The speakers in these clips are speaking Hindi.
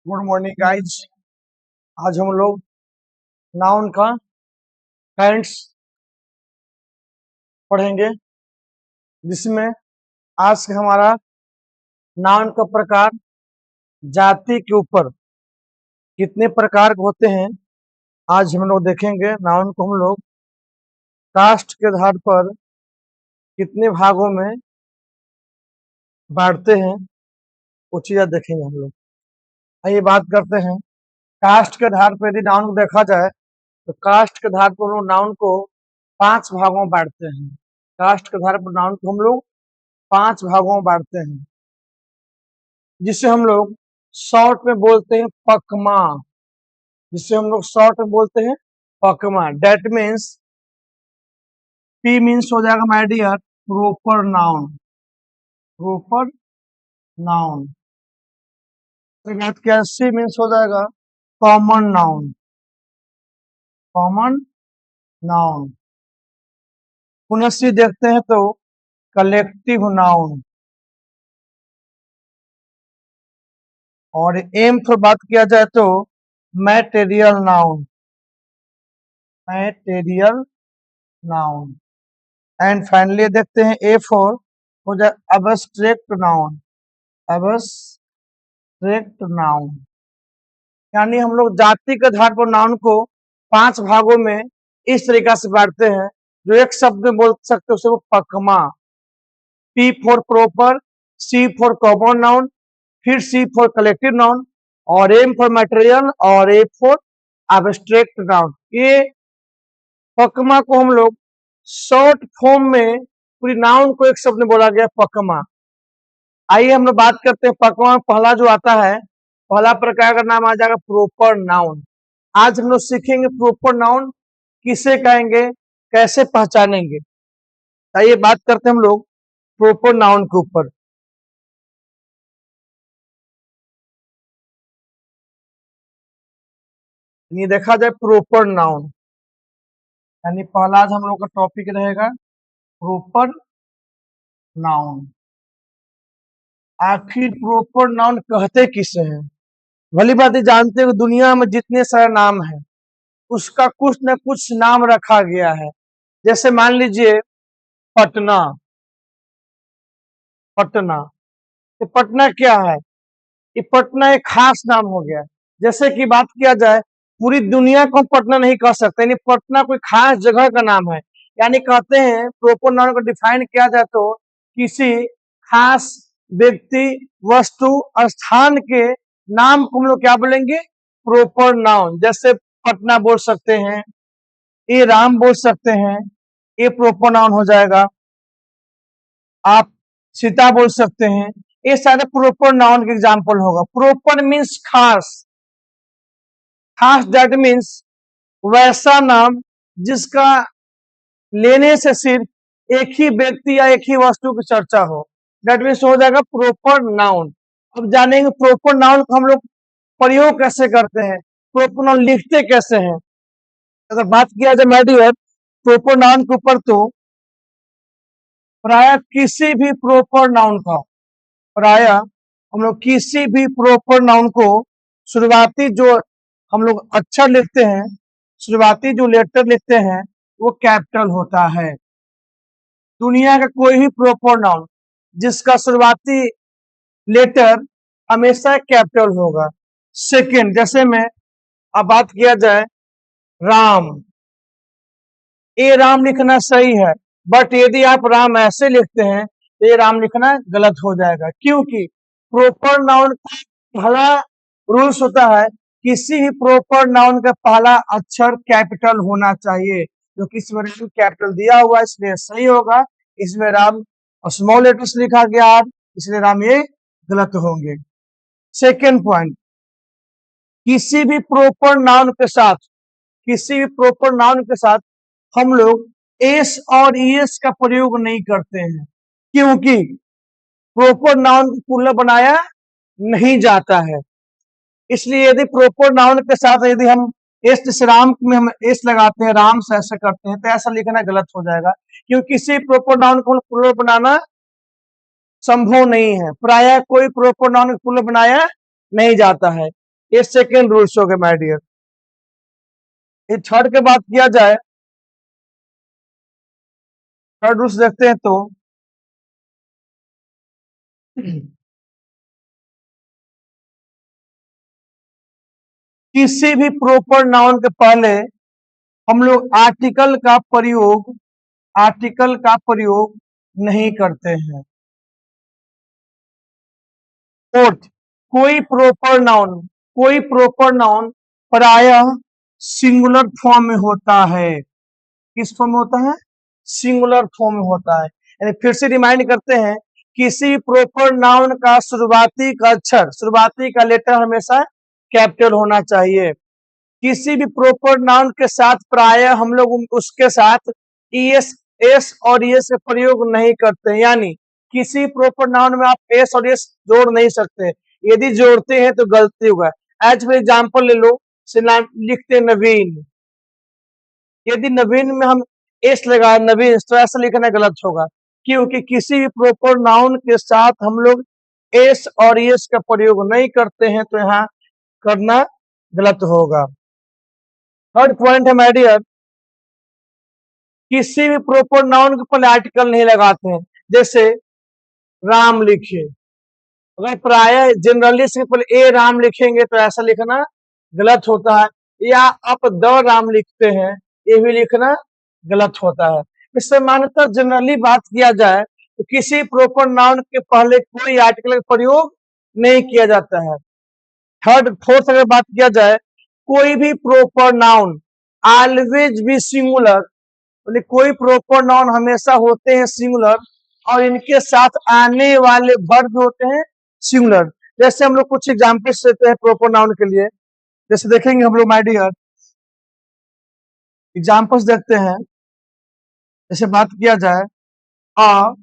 Good morning guys. आज हम लोग नाउन का काइंड्स पढ़ेंगे, जिसमें आज का हमारा नाउन का प्रकार जाति के ऊपर कितने प्रकार के होते हैं आज हम लोग देखेंगे। नाउन को हम लोग कास्ट के आधार पर कितने भागों में बांटते हैं वो चीज़ देखेंगे हम लोग। आइए बात करते हैं कास्ट के आधार पर। यदि नाउन को देखा जाए तो कास्ट के आधार पर हम लोग नाउन को 5 भागों में बांटते हैं। कास्ट के आधार पर नाउन को हम लोग 5 भागों में बांटते हैं, जिसे हम लोग शॉर्ट में बोलते हैं पकमा। जिसे हम लोग शॉर्ट में बोलते हैं पकमा। डेट मीन्स पी मीन्स हो जाएगा my dear proper noun. Proper noun बात किया, सी मीन्स हो जाएगा कॉमन नाउन। Common noun. पुनः सी देखते हैं तो कलेक्टिव नाउन। और एम पर बात किया जाए तो material noun. Material noun. And finally देखते हैं ए फॉर हो जाए अब्स्ट्रैक्ट नाउन। अब्स्ट्रैक्ट नाउन यानी हम लोग जाति के आधार पर नाउन को 5 भागों में इस तरीका से बांटते हैं। जो एक शब्द में बोल सकते उसे वो पकमा। P for proper, C for common noun, फिर सी फॉर कलेक्टिव नाउन, और एम फॉर मटेरियल, और ए फॉर एब्स्ट्रैक्ट नाउन। ये पकमा को हम लोग शॉर्ट फॉर्म में पूरी नाउन को एक शब्द में बोला गया पकमा। आइए हम लोग बात करते हैं पकमा में पहला जो आता है, पहला प्रकार का नाम आ जाएगा प्रॉपर नाउन। आज हम लोग सीखेंगे प्रॉपर नाउन किसे कहेंगे, कैसे पहचानेंगे। आइए बात करते हैं हम लोग प्रॉपर नाउन के ऊपर। ये देखा जाए प्रॉपर नाउन यानी पहला आज हम लोग का टॉपिक रहेगा प्रॉपर नाउन। आखिर प्रॉपर नाउन कहते किसे हैं? भली बात ही जानते हो दुनिया में जितने सारे नाम हैं उसका कुछ न कुछ नाम रखा गया है। जैसे मान लीजिए पटना। पटना तो पटना क्या है? ये पटना एक खास नाम हो गया। जैसे कि बात किया जाए पूरी दुनिया को हम पटना नहीं कह सकते, यानी पटना कोई खास जगह का नाम है। यानी कहते हैं प्रॉपर नाउन को डिफाइन किया जाए तो किसी खास व्यक्ति, वस्तु, स्थान के नाम को हम लोग क्या बोलेंगे? Proper noun. जैसे पटना बोल सकते हैं, ये राम बोल सकते हैं, ये प्रॉपर नाउन हो जाएगा। आप सीता बोल सकते हैं, ये सारे प्रॉपर नाउन के एग्जाम्पल होगा। प्रॉपर मीन्स खास। खास दैट मीन्स वैसा नाम जिसका लेने से सिर्फ एक ही व्यक्ति या एक ही वस्तु की चर्चा हो। दैट मीन्स हो जाएगा प्रॉपर नाउन। अब जानेंगे प्रॉपर नाउन को हम लोग प्रयोग कैसे करते हैं, प्रॉपर नाउन लिखते कैसे हैं। अगर बात किया जाए माय डियर प्रॉपर नाउन के ऊपर तो प्राय किसी भी प्रॉपर नाउन का हम लोग किसी भी प्रॉपर नाउन को शुरुआती जो हम लोग अक्षर लिखते हैं, शुरुआती जो लेटर लिखते हैं वो कैपिटल होता है। दुनिया का कोई भी प्रॉपर नाउन जिसका शुरुआती लेटर हमेशा कैपिटल होगा। सेकंड, जैसे में अब बात किया जाए राम। ये राम लिखना सही है, बट यदि आप राम ऐसे लिखते हैं तो ये राम लिखना गलत हो जाएगा। क्योंकि प्रॉपर नाउन का पहला रूल्स होता है किसी भी प्रॉपर नाउन का पहला अक्षर कैपिटल होना चाहिए। जो कि इसमें कैपिटल दिया हुआ है इसलिए सही होगा। इसमें राम स्मॉल लेटर्स लिखा गया इसलिए राम ये गलत होंगे। सेकेंड पॉइंट, किसी भी प्रॉपर नाउन के साथ हम लोग एस और ईएस का प्रयोग नहीं करते हैं, क्योंकि प्रॉपर नाउन को प्लूरल बनाया नहीं जाता है। इसलिए यदि प्रॉपर नाउन के साथ यदि हम एस, जैसे राम में हम एस लगाते हैं, राम से ऐसा करते हैं, तो ऐसा लिखना गलत हो जाएगा। क्योंकि किसी प्रॉपर नाउन को प्लूरल बनाना संभव नहीं है। प्राय कोई प्रॉपर नाउन को प्लूरल बनाया नहीं जाता है। ये सेकेंड रूल्स हो गए माय डियर। ये थर्ड के बात किया जाए, थर्ड रूल्स देखते हैं तो किसी भी प्रॉपर नाउन के पहले हम लोग आर्टिकल का प्रयोग नहीं करते हैं। फोर्थ, कोई प्रॉपर नाउन प्रायः सिंगुलर फॉर्म में होता है। किस फॉर्म में होता है? सिंगुलर फॉर्म में होता है। यानी फिर से रिमाइंड करते हैं, किसी प्रॉपर नाउन का शुरुआती का लेटर हमेशा कैपिटल होना चाहिए। किसी भी प्रॉपर नाउन के साथ प्रायः हम लोग उसके साथ एस और एस का प्रयोग नहीं करते, यानी किसी प्रॉपर नाउन में आप एस और एस जोड़ नहीं सकते। यदि जोड़ते हैं तो गलती होगा। एज फॉर एग्जाम्पल ले लो, लिखते नवीन, यदि नवीन में हम एस लगाए नवीन, तो ऐसा लिखना गलत होगा, क्योंकि किसी भी प्रॉपर नाउन के साथ हम लोग एस और एस का प्रयोग नहीं करते हैं, तो यहाँ करना गलत होगा। थर्ड पॉइंट है माय डियर, किसी भी प्रॉपर नाउन के पहले आर्टिकल नहीं लगाते हैं। जैसे राम लिखे, अगर प्राय जनरली से पहले ए राम लिखेंगे तो ऐसा लिखना गलत होता है, या आप द राम लिखते हैं, ये भी लिखना गलत होता है। इससे मान्यता जनरली बात किया जाए तो किसी प्रॉपर नाउन के पहले कोई आर्टिकल का प्रयोग नहीं किया जाता है। फोर्थ अगर बात किया जाए, कोई भी proper noun always be singular, कोई प्रॉपर नाउन हमेशा होते हैं सिंगुलर, और इनके साथ आने वाले वर्ब होते हैं सिंगुलर। जैसे हम लोग कुछ एग्जाम्पल्स देते हैं प्रॉपर नाउन के लिए, जैसे देखेंगे हम लोग माय डियर, एग्जाम्पल्स देखते हैं। जैसे बात किया जाए, अ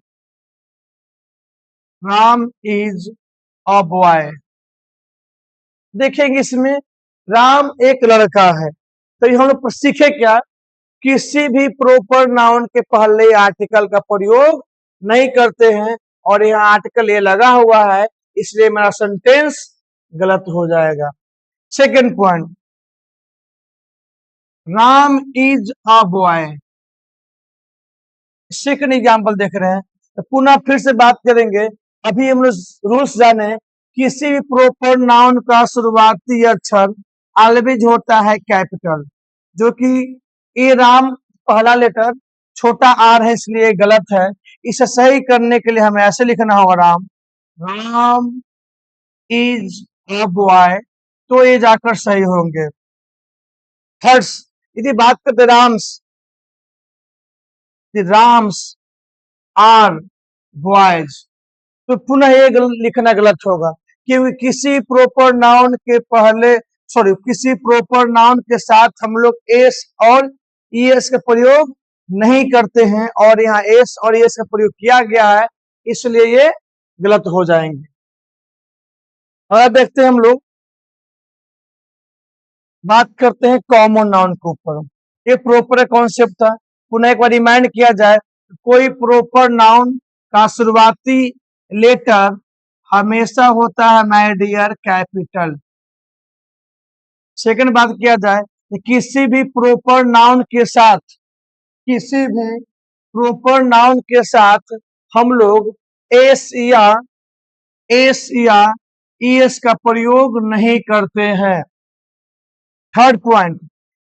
राम इज अ बॉय, देखेंगे इसमें राम एक लड़का है, तो ये हम लोग सीखे क्या, किसी भी प्रॉपर नाउन के पहले आर्टिकल का प्रयोग नहीं करते हैं, और यहाँ आर्टिकल ये लगा हुआ है, इसलिए मेरा सेंटेंस गलत हो जाएगा। Second point, Ram is a boy, second example देख रहे हैं, तो पुनः फिर से बात करेंगे। अभी हम लोग रूल्स जाने, किसी भी प्रॉपर नाउन का शुरुआती अक्षर ऑलवेज होता है कैपिटल, जो कि ए राम पहला लेटर छोटा आर है, इसलिए गलत है। इसे सही करने के लिए हमें ऐसे लिखना होगा, राम इज अ बॉय, तो ये जाकर सही होंगे। थर्ड, यदि बात करते राम्स आर बॉयज, तो पुनः ये लिखना गलत होगा, क्योंकि किसी प्रॉपर नाउन के साथ हम लोग एस और ईएस का प्रयोग नहीं करते हैं, और यहाँ एस और ईएस का प्रयोग किया गया है, इसलिए ये गलत हो जाएंगे। और देखते हैं हम लोग, बात करते हैं कॉमन नाउन के ऊपर। ये प्रॉपर कॉन्सेप्ट था, पुनः एक बार रिमाइंड किया जाए, कोई प्रॉपर नाउन का शुरुआती लेटर हमेशा होता है माय डियर कैपिटल। सेकंड बात किया जाए, किसी भी प्रॉपर नाउन के साथ हम लोग एस या ईएस का प्रयोग नहीं करते हैं। थर्ड पॉइंट,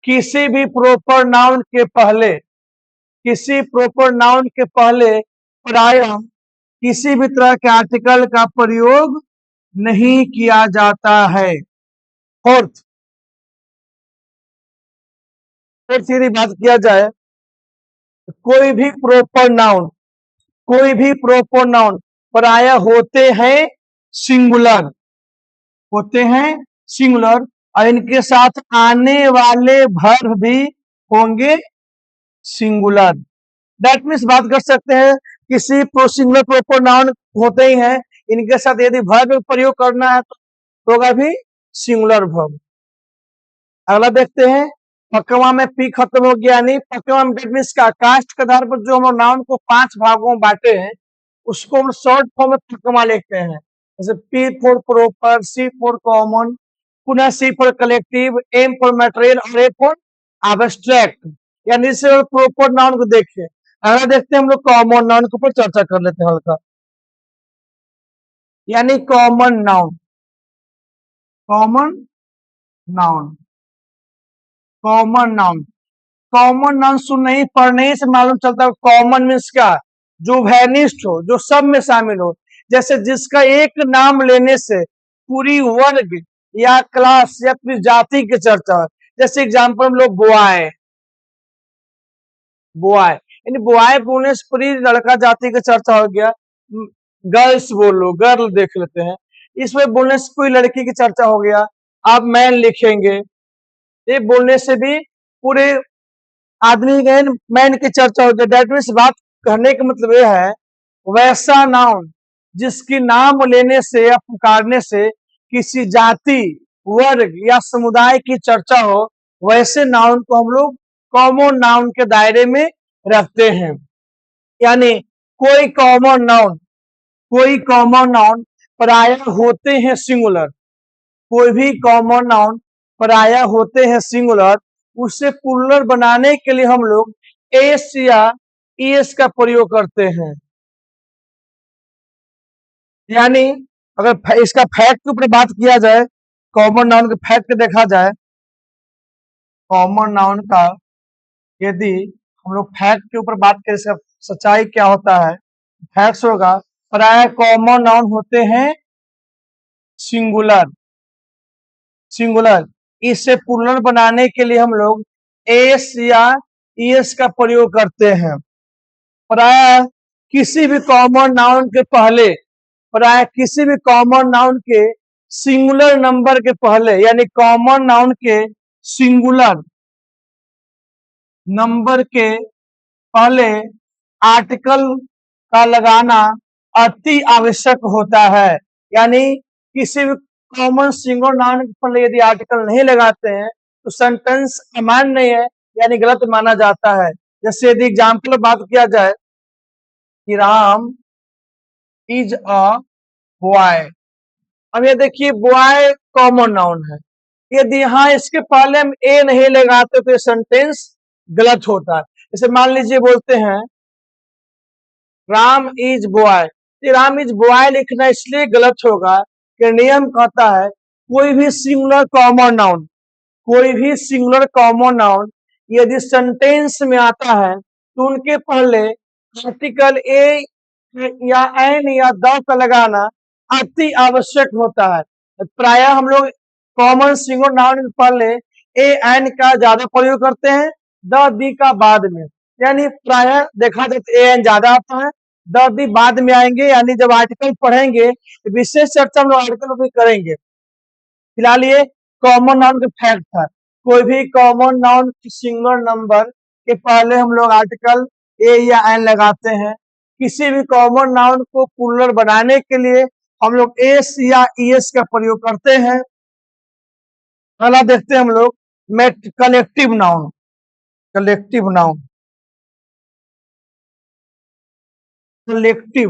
किसी प्रॉपर नाउन के पहले प्रायः किसी भी तरह के आर्टिकल का प्रयोग नहीं किया जाता है। फोर्थ, यदि बात किया जाए, कोई भी प्रॉपर नाउन प्रायः होते हैं सिंगुलर, और इनके साथ आने वाले वर्ब भी होंगे सिंगुलर। दैट मीन्स बात कर सकते हैं, किसी सिंगुलर प्रॉपर नाउन होते ही हैं, इनके साथ यदि वर्ब प्रयोग करना है तो होगा भी सिंगुलर वर्ब। अगला देखते हैं, पकवा में पी खत्म हो गया, नहीं पकवा में दैट मीन्स का कास्ट के आधार पर जो हम नाउन को 5 भागों में बांटे हैं, उसको हम शॉर्ट फॉर्म में पकवा लिखते हैं। जैसे P for proper, C for common, पुनः C for collective, M for material और ए फॉर एब्स्ट्रैक्ट। यानी इससे प्रॉपर नाउन को देखिए। अगला देखते हैं हम लोग कॉमन नाउन के ऊपर चर्चा कर लेते हैं हल्का। यानी common noun, common noun, common noun, common noun सुनने ही पढ़ने ही से मालूम चलता है कॉमन मीन्स क्या, जो वैनिस्ड हो, जो सब में शामिल हो। जैसे जिसका एक नाम लेने से पूरी वर्ग या क्लास या फिर जाति की चर्चा हो। जैसे एग्जाम्पल हम लोग बॉय, बॉय यानी बॉय बोलने से पूरी लड़का जाति की चर्चा हो गया। गर्ल्स बोलो, गर्ल देख लेते हैं, इसमें बोलने से कोई लड़की की चर्चा हो गया। आप मैन लिखेंगे, ये बोलने से भी पूरे आदमी के मैन की चर्चा हो गई। दैट मीन्स बात कहने का मतलब यह है वैसा नाउन जिसकी नाम लेने से या पुकारने से किसी जाति, वर्ग या समुदाय की चर्चा हो, वैसे नाउन को हम लोग कॉमन नाउन के दायरे में रखते हैं। यानी कोई कॉमन नाउन, कोई कॉमन नाउन प्रायः होते हैं सिंगुलर, कोई भी कॉमन नाउन प्रायः होते हैं सिंगुलर, उसे प्लूरल बनाने के लिए हम लोग एस या ईएस का प्रयोग करते हैं। यानी अगर इसका फैक्ट के ऊपर बात किया जाए, कॉमन नाउन के फैक्ट देखा जाए, कॉमन नाउन का यदि हम लोग फैक्ट के ऊपर बात करें, इसका सच्चाई क्या होता है, फैक्ट्स होगा प्राय कॉमन नाउन होते हैं सिंगुलर, सिंगुलर। इसे प्लूरल बनाने के लिए हम लोग एस या ईएस का प्रयोग करते हैं। प्राय किसी भी कॉमन नाउन के पहले, प्राय किसी भी कॉमन नाउन के सिंगुलर नंबर के पहले, यानी कॉमन नाउन के सिंगुलर नंबर के पहले आर्टिकल का लगाना अति आवश्यक होता है। यानी किसी भी कॉमन सिंगुलर नाउन के पहले यदि आर्टिकल नहीं लगाते हैं तो सेंटेंस अमान्य नहीं है, यानी गलत माना जाता है। जैसे यदि एग्जाम्पल बात किया जाए कि राम इज अ बॉय, अब ये देखिए बॉय कॉमन नाउन है, यदि यहाँ इसके पहले हम ए नहीं लगाते तो ये सेंटेंस गलत होता है। जैसे मान लीजिए बोलते हैं Ram is boy, Ram is boy लिखना इसलिए गलत होगा कि नियम कहता है कोई भी सिंगुलर कॉमन नाउन, कोई भी सिंगुलर कॉमन नाउन यदि सेंटेंस में आता है तो उनके पहले आर्टिकल ए या एन या द का लगाना अति आवश्यक होता है। प्राय हम लोग कॉमन सिंगुलर नाउन के पहले ए एन का ज्यादा प्रयोग करते हैं, द दी का बाद में। यानी प्राय देखा जाए तो ए एन ज्यादा आता है, द दी बाद में आएंगे। यानी जब आर्टिकल पढ़ेंगे तो विशेष चर्चा हम लोग आर्टिकल भी करेंगे। फिलहाल ये कॉमन नाउन के फैक्ट था। कोई भी कॉमन नाउन सिंगुलर नंबर के पहले हम लोग आर्टिकल ए या एन लगाते हैं। किसी भी कॉमन नाउन को प्लूरल बनाने के लिए हम लोग एस या ईएस का प्रयोग करते हैं। अगला देखते हैं हम लोग collective noun, collective noun, collective,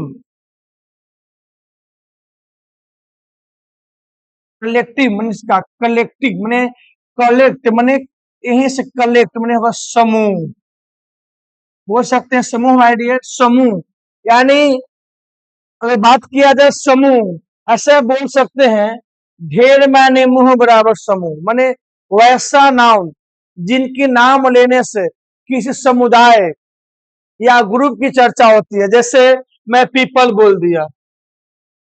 collective मैंने इसका कलेक्टिव मैंने कलेक्ट मैंने यहीं से कलेक्ट मैंने होगा समूह, बोल सकते हैं समूह माय डियर, समूह। यानी अगर बात किया जाए समूह, ऐसे बोल सकते हैं ढेर माने मुंह बराबर समूह, माने वैसा नाउन जिनकी नाम लेने से किसी समुदाय या ग्रुप की चर्चा होती है। जैसे मैं पीपल बोल दिया,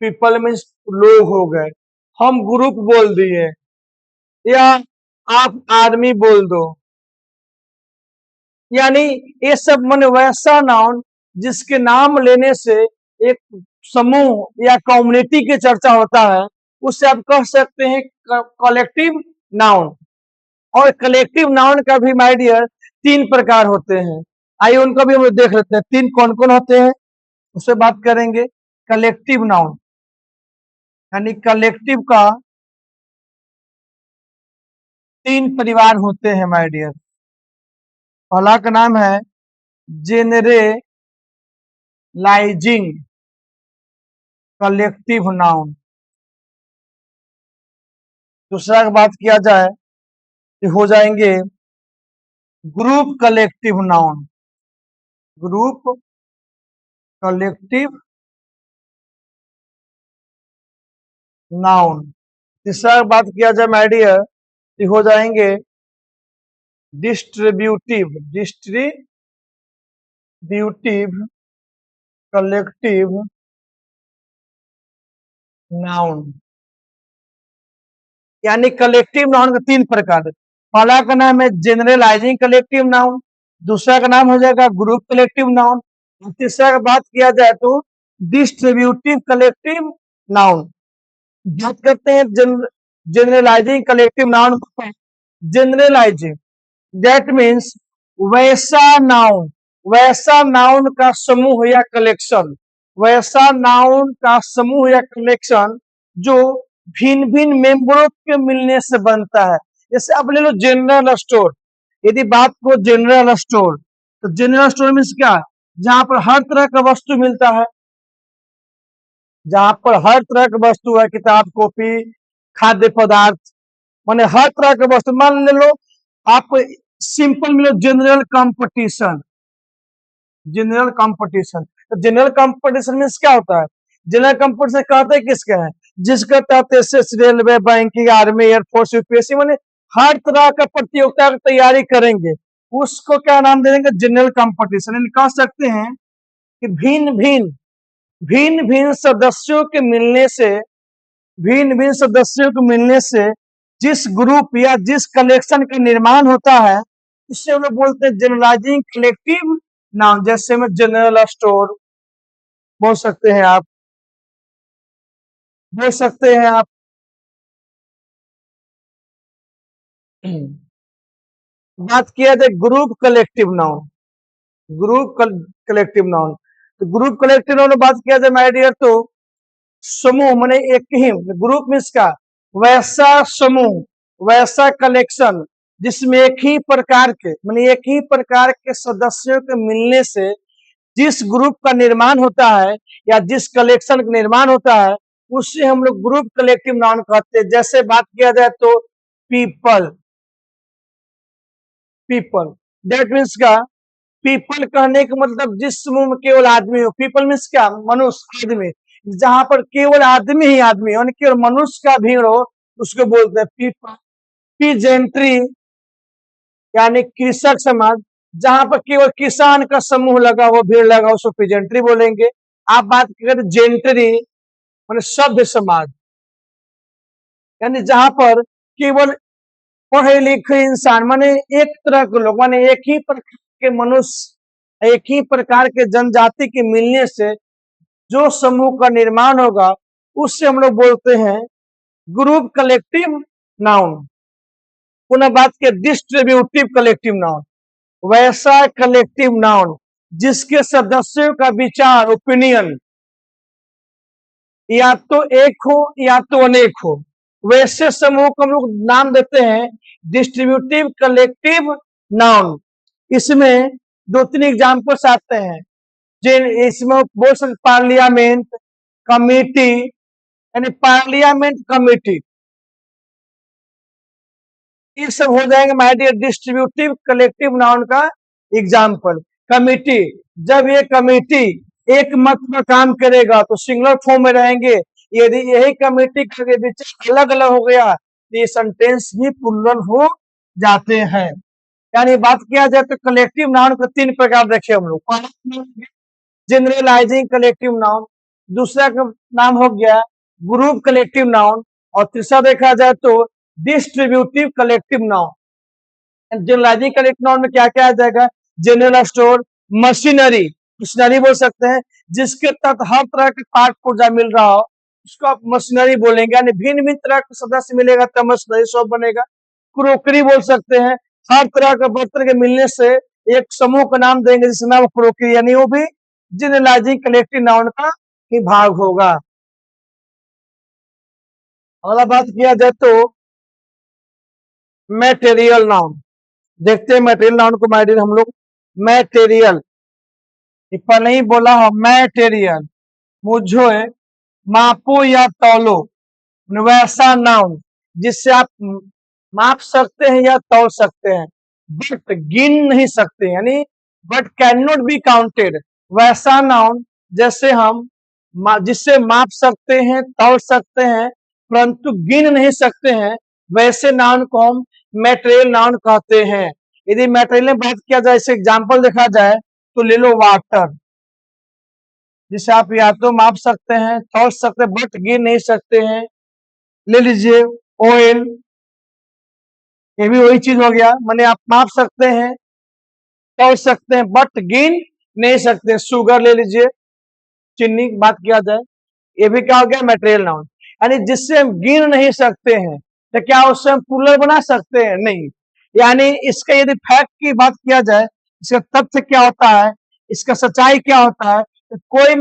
पीपल मीन्स लोग हो गए, हम ग्रुप बोल दिए, या आप आदमी बोल दो। यानी ये सब मन वैसा नाउन जिसके नाम लेने से एक समूह या कम्युनिटी की चर्चा होता है, उससे आप कह सकते हैं कलेक्टिव नाउन। और कलेक्टिव नाउन का भी माय डियर 3 प्रकार होते हैं। आइए उनको भी हम देख लेते हैं, 3 कौन कौन होते हैं उससे बात करेंगे। कलेक्टिव नाउन यानी कलेक्टिव का 3 परिवार होते हैं माय डियर। पहला का नाम है जेनरलाइजिंग कलेक्टिव नाउन, दूसरा की बात किया जाए तो हो जाएंगे group collective noun, group collective noun. तीसरा की बात किया जाए माय डियर तो हो जाएंगे डिस्ट्रीब्यूटिव, डिस्ट्रीब्यूटिव कलेक्टिव नाउन। यानी कलेक्टिव नाउन का तीन प्रकार है। पहला का नाम है जनरलाइजिंग कलेक्टिव नाउन, दूसरा का नाम हो जाएगा ग्रुप कलेक्टिव नाउन, तीसरा का बात किया जाए तो डिस्ट्रीब्यूटिव कलेक्टिव नाउन। बात करते हैं generalising collective noun. Generalising that means वैसा नाउन, वैसा नाउन का समूह या कलेक्शन, वैसा नाउन का समूह या कलेक्शन जो भिन्न भिन्न मेंबरों के मिलने से बनता है। जैसे आप ले लो जनरल स्टोर, यदि बात को जनरल स्टोर, तो जनरल स्टोर मीन्स क्या, जहां पर हर तरह का वस्तु मिलता है, जहां पर हर तरह की वस्तु है, किताब कॉपी खाद्य पदार्थ, माने हर तरह के वस्तु। मान ले लो आप सिंपल मिलो जनरल कंपटीशन, जनरल कंपटीशन। तो जनरल कंपटीशन मीन्स क्या होता है, जनरल कंपटीशन कहते हैं किसका है, जिसके तहत SS, railway, banking, army, air force, UPSC माने हर तरह का प्रतियोगिता की तैयारी करेंगे, उसको क्या नाम दे देंगे, जनरल कंपटीशन। कह सकते हैं कि भिन्न भिन्न भिन्न भिन्न सदस्यों के मिलने से, भिन्न भिन्न सदस्यों के मिलने से जिस ग्रुप या जिस कलेक्शन का निर्माण होता है, इससे हम लोग बोलते हैं जनरलाइजिंग कलेक्टिव नाउन। जैसे में जनरल स्टोर बोल सकते हैं आप, बोल सकते हैं आप बात किया जाए group collective noun, group collective noun. तो ग्रुप कलेक्टिव नाउन बात किया जाए माय डियर तो समूह माने एक ही, ग्रुप मीन्स का वैसा समूह, वैसा कलेक्शन जिसमें एक ही प्रकार के माने एक ही प्रकार के सदस्यों के मिलने से जिस ग्रुप का निर्माण होता है या जिस कलेक्शन का निर्माण होता है, उससे हम लोग ग्रुप कलेक्टिव नाउन कहते हैं। जैसे बात किया जाए तो पीपल, पीपल दैट मीन्स का, पीपल कहने का मतलब जिस समूह में केवल आदमी हो, पीपल मीन्स क्या, मनुष्य, आदमी, जहां पर केवल आदमी ही आदमी यानी केवल मनुष्य का भीड़ हो, उसको बोलते हैं पीपल। पीजेंट्री यानी कृषक समाज, जहां पर केवल किसान का समूह लगा हो, भीड़ लगा हो, उसको पीजेंट्री बोलेंगे। आप बात करें जेंट्री माने सभ्य समाज, यानी जहां पर केवल पढ़े लिखे इंसान माने एक तरह के लोग, माने एक ही प्रकार के मनुष्य, एक ही प्रकार के जनजाति के मिलने से जो समूह का निर्माण होगा, उससे हम लोग बोलते हैं ग्रुप कलेक्टिव नाउन। पुनः बात किया डिस्ट्रीब्यूटिव कलेक्टिव नाउन, वैसा कलेक्टिव नाउन जिसके सदस्यों का विचार, ओपिनियन या तो एक हो या तो अनेक हो, वैसे समूह को हम लोग नाम देते हैं डिस्ट्रीब्यूटिव कलेक्टिव नाउन। इसमें दो तीन एग्जाम्पल्स आते हैं, जिन इसमें बोल सकते पार्लियामेंट, कमिटी, यानी पार्लियामेंट, कमिटी, ये सब हो जाएंगे my dear distributive collective noun का एग्जाम्पल। कमिटी, जब ये कमिटी एक मत पर काम करेगा तो सिंगुलर फॉर्म में रहेंगे, यदि यही कमिटी के विचार अलग अलग हो गया तो ये सेंटेंस भी प्लूरल हो जाते हैं। यानी बात किया जाए तो कलेक्टिव नाउन को तीन प्रकार देखे हम लोग, जनरलाइजिंग कलेक्टिव नाउन, दूसरा का नाम हो गया ग्रुप कलेक्टिव नाउन, और तीसरा देखा जाए तो distributive collective noun. Generalising collective noun में क्या क्या आ जाएगा, जनरल स्टोर, मशीनरी, मशीनरी बोल सकते हैं जिसके तहत हर तरह के पार्ट पुर्जा मिल रहा हो, उसको आप मशीनरी बोलेंगे, यानी भिन्न भिन्न तरह के सदस्य मिलेगा तब मशीनरी शॉप बनेगा। क्रोकरी बोल सकते हैं, हर तरह के बर्तन के मिलने से एक समूह का नाम देंगे जिसका नाम क्रोकरी, यानी वो भी जनरलाइजिंग कलेक्टिव नाउन का ही भाग होगा। अगला बात किया जाए तो मैटेरियल नाउन, देखते हैं मैटेरियल नाउन को माय डियर हम लोग। मैटेरियल, पर नहीं बोला हो, मैटेरियल मुझे मापो या तौलो, वैसा नाउन जिससे आप माप सकते हैं या तौल सकते हैं, बट गिन नहीं सकते, यानी but can not be counted, वैसा नाउन जैसे हम जिससे माप सकते हैं, तौल सकते हैं, परंतु गिन नहीं सकते हैं, वैसे नाउन को हम मैटेरियल नाउन कहते हैं। यदि मैटेरियल में बात किया जाए, इसे एग्जाम्पल देखा जाए तो ले लो वाटर, जिसे आप या तो माप सकते हैं, तौल सकते हैं, बट गिन नहीं सकते हैं। ले लीजिए ऑयल, ये भी वही चीज हो गया, माने आप माप सकते हैं, तौल सकते हैं, बट गिन नहीं सकते। शुगर ले लीजिए, चीनी की बात किया जाए, ये भी क्या हो गया, मटेरियल नाउन, यानी जिससे हम गिन नहीं सकते हैं, तो क्या उससे हम प्लूरल बना सकते हैं? नहीं। यानी इसका यदि फैक्ट की बात किया जाए, इसका तथ्य क्या होता है, इसका सच्चाई क्या होता है, तो कोई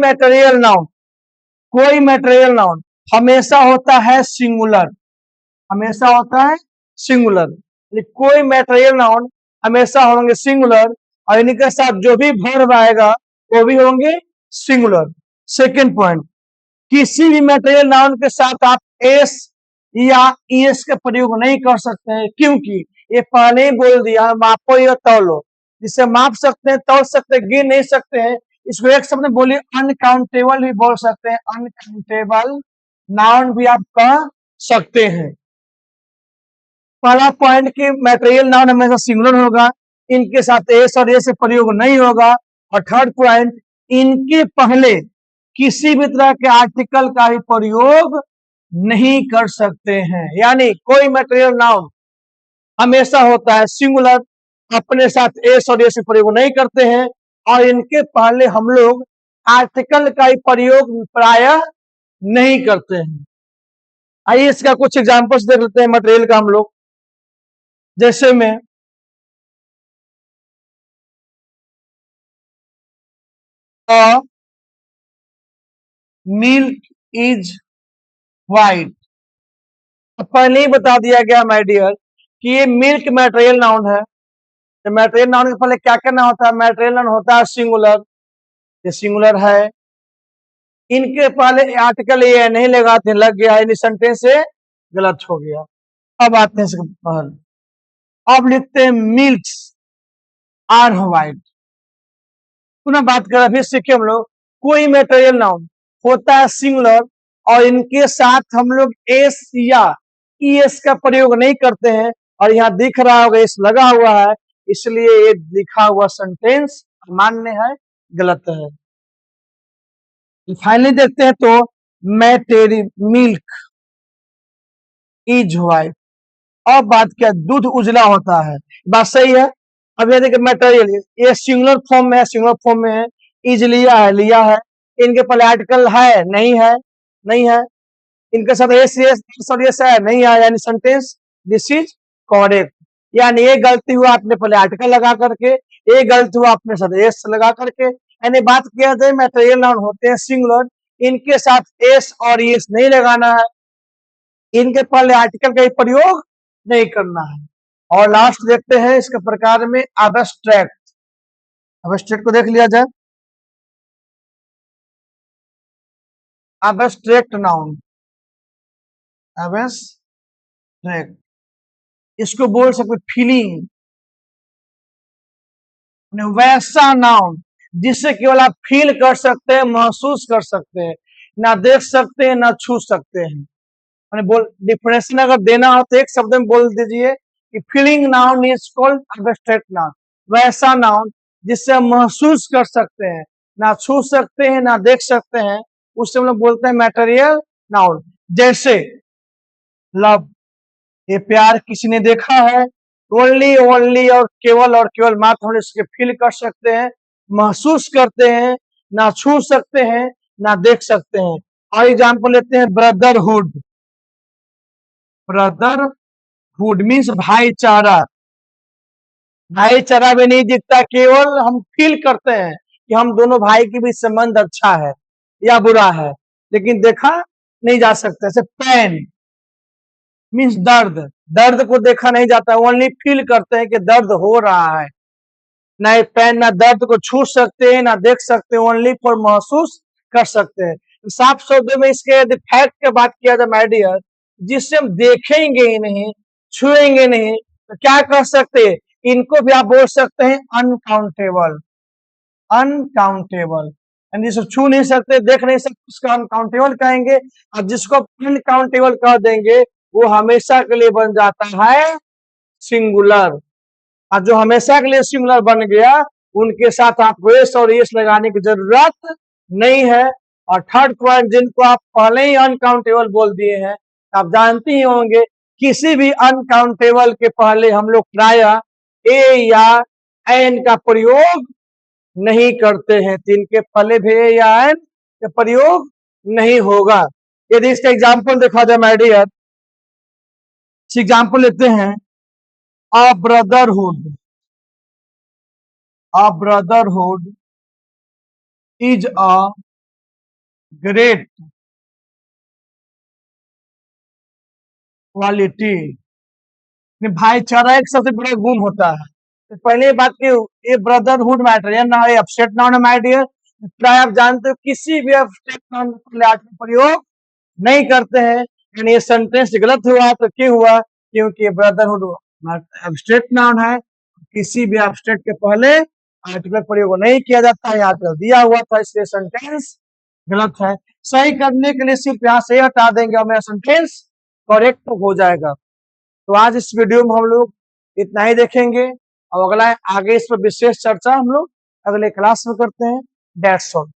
मटेरियल नाउन हमेशा होता है सिंगुलर, हमेशा होता है सिंगुलर, कोई मटेरियल नाउन हमेशा होंगे सिंगुलर, और इनके साथ जो भी वर्ब आएगा वो भी होंगे सिंगुलर। सेकेंड पॉइंट, किसी भी मटेरियल नाउन के साथ आप एस या ईएस का प्रयोग नहीं कर सकते हैं, क्योंकि ये पहले ही बोल दिया, मापो या तौलो, जिससे माप सकते हैं, तौल सकते हैं, गिन नहीं सकते हैं। इसको एक शब्द में बोलिए, अनकाउंटेबल भी बोल सकते हैं, अनकाउंटेबल नाउन भी आप कह सकते हैं। पहला पॉइंट कि मटेरियल नाउन हमेशा सिंगुलर होगा, इनके साथ एस और ए से प्रयोग नहीं होगा। और थर्ड पॉइंट, इनके पहले किसी भी तरह के आर्टिकल का भी प्रयोग नहीं कर सकते हैं, यानी कोई मटेरियल नाउन हमेशा होता है सिंगुलर, अपने साथ एस और ए से प्रयोग नहीं करते हैं, और इनके पहले हम लोग आर्टिकल का ही प्रयोग प्रायः नहीं करते हैं। आइए इसका कुछ एग्जांपल्स देख लेते हैं मटेरियल का हम लोग, जैसे में मिल्क इज व्हाइट, पहले ही बता दिया गया माय डियर कि ये मिल्क मटेरियल नाउन है। तो मटेरियल नाउन के पहले क्या करना होता है, मटेरियल नाउन होता है सिंगुलर, ये सिंगुलर है, इनके पहले आर्टिकल ये नहीं लगाते, लग गया, इन सेंटेंस से गलत हो गया। अब आते हैं इसके पहले, अब लिखते हैं मिल्क्स आर व्हाइट। पुनः बात करें, फिर सीखे हम लोग, कोई मटेरियल नाउन होता है सिंगुलर, और इनके साथ हम लोग एस या ईएस का प्रयोग नहीं करते हैं, और यहाँ दिख रहा होगा एस लगा हुआ है, इसलिए ये लिखा हुआ सेंटेंस मान्य है, गलत है। फाइनली देखते हैं, तो मैटेरी मिल्क इज व्हाइट, और बात क्या, दूध उजला होता है, बात सही है। अब ये देखिए मटेरियल, ये सिंगुलर फॉर्म में है, सिंगुलर फॉर्म में है, इज लिया है, लिया है, इनके पहले आर्टिकल है, नहीं है, नहीं है, इनके साथ एस सॉरी एस है, नहीं है, यानी सेंटेंस दिस इज करेक्ट। यानी ये गलती हुआ आपने पहले आर्टिकल लगा करके, ये गलती हुआ आपने साथ एस लगा करके, यानी बात किया जाए मटेरियल नाउन होते हैं सिंगुलर, इनके साथ एस और एस नहीं लगाना है, इनके पहले आर्टिकल का प्रयोग नहीं करना है। और लास्ट देखते हैं इसके प्रकार में एब्स्ट्रैक्ट, एब्स्ट्रैक्ट को देख लिया जाए। एब्स्ट्रैक्ट नाउन, एब्स्ट्रैक्ट, इसको बोल सकते फीलिंग, वैसा नाउन जिससे केवल आप फील कर सकते हैं, महसूस कर सकते हैं, ना देख सकते हैं, ना छू सकते हैं। बोल डिफरेंशिएशन अगर देना हो तो एक शब्द में बोल दीजिए कि feeling noun is called abstract noun, वैसा नाउन जिससे हम महसूस कर सकते हैं, ना छू सकते हैं, ना देख सकते हैं, उससे हम लोग बोलते हैं मटेरियल नाउन। जैसे लव, ये प्यार किसी ने देखा है, ओनली ओनली और केवल मात्र हम इसके फील कर सकते हैं, महसूस करते हैं, ना छू सकते हैं, ना देख सकते हैं। और एग्जाम्पल लेते हैं ब्रदरहुड, ब्रदरहुड मीन्स भाईचारा, भाईचारा में नहीं दिखता, केवल हम फील करते हैं कि हम दोनों भाई के बीच संबंध अच्छा है या बुरा है, लेकिन देखा नहीं जा सकता। जैसे पेन मीन्स दर्द, दर्द को देखा नहीं जाता, ओनली फील करते हैं कि दर्द हो रहा है। ना पेन ना दर्द को छू सकते हैं, ना देख सकते हैं, ओनली फॉर महसूस कर सकते हैं। साफ शब्दों में इसके यदि फैक्ट की बात किया जाए माय डियर, जिससे हम देखेंगे ही नहीं, छुएंगे नहीं, तो क्या कर सकते हैं? इनको भी आप बोल सकते हैं अनकाउंटेबल। अनकाउंटेबल यानी जिसको छू नहीं सकते, देख नहीं सकते, उसका अनकाउंटेबल कहेंगे। और जिसको अनकाउंटेबल कह देंगे वो हमेशा के लिए बन जाता है सिंगुलर। और जो हमेशा के लिए सिंगुलर बन गया उनके साथ आपको एस और एस लगाने की जरूरत नहीं है। और थर्ड पॉइंट, जिनको आप पहले ही अनकाउंटेबल बोल दिए हैं, आप जानते ही होंगे किसी भी अनकाउंटेबल के पहले हम लोग प्रायः ए या एन का प्रयोग नहीं करते हैं। तो इनके पहले भी ए या एन का प्रयोग नहीं होगा। यदि इसका एग्जाम्पल देखा जाए माय डियर, एग्जाम्पल लेते हैं a brotherhood. A brotherhood is a great quality. भाईचारा एक सबसे बड़ा गुण होता है। तो पहले बात की ये ब्रदरहुड मैटर है ना, ये एब्स्ट्रैक्ट नाउन है माय डियर। प्राय आप जानते हो किसी भी एब्स्ट्रैक्ट नाउन का प्रयोग नहीं करते हैं। यानी ये सेंटेंस गलत हुआ तो क्यों हुआ? क्योंकि ब्रदरहुड एब्स्ट्रैक्ट नाउन है, किसी भी एब्स्ट्रैक्ट के पहले आर्टिकल प्रयोग नहीं किया जाता है। आर्टिकल दिया हुआ था इसलिए सेंटेंस गलत है। सही करने के लिए सिर्फ यहाँ से हटा देंगे और मेरा सेंटेंस करेक्ट हो जाएगा। तो आज इस वीडियो में हम लोग इतना ही देखेंगे और अगला आगे इस पर विशेष चर्चा हम लोग अगले क्लास में करते हैं। That's all.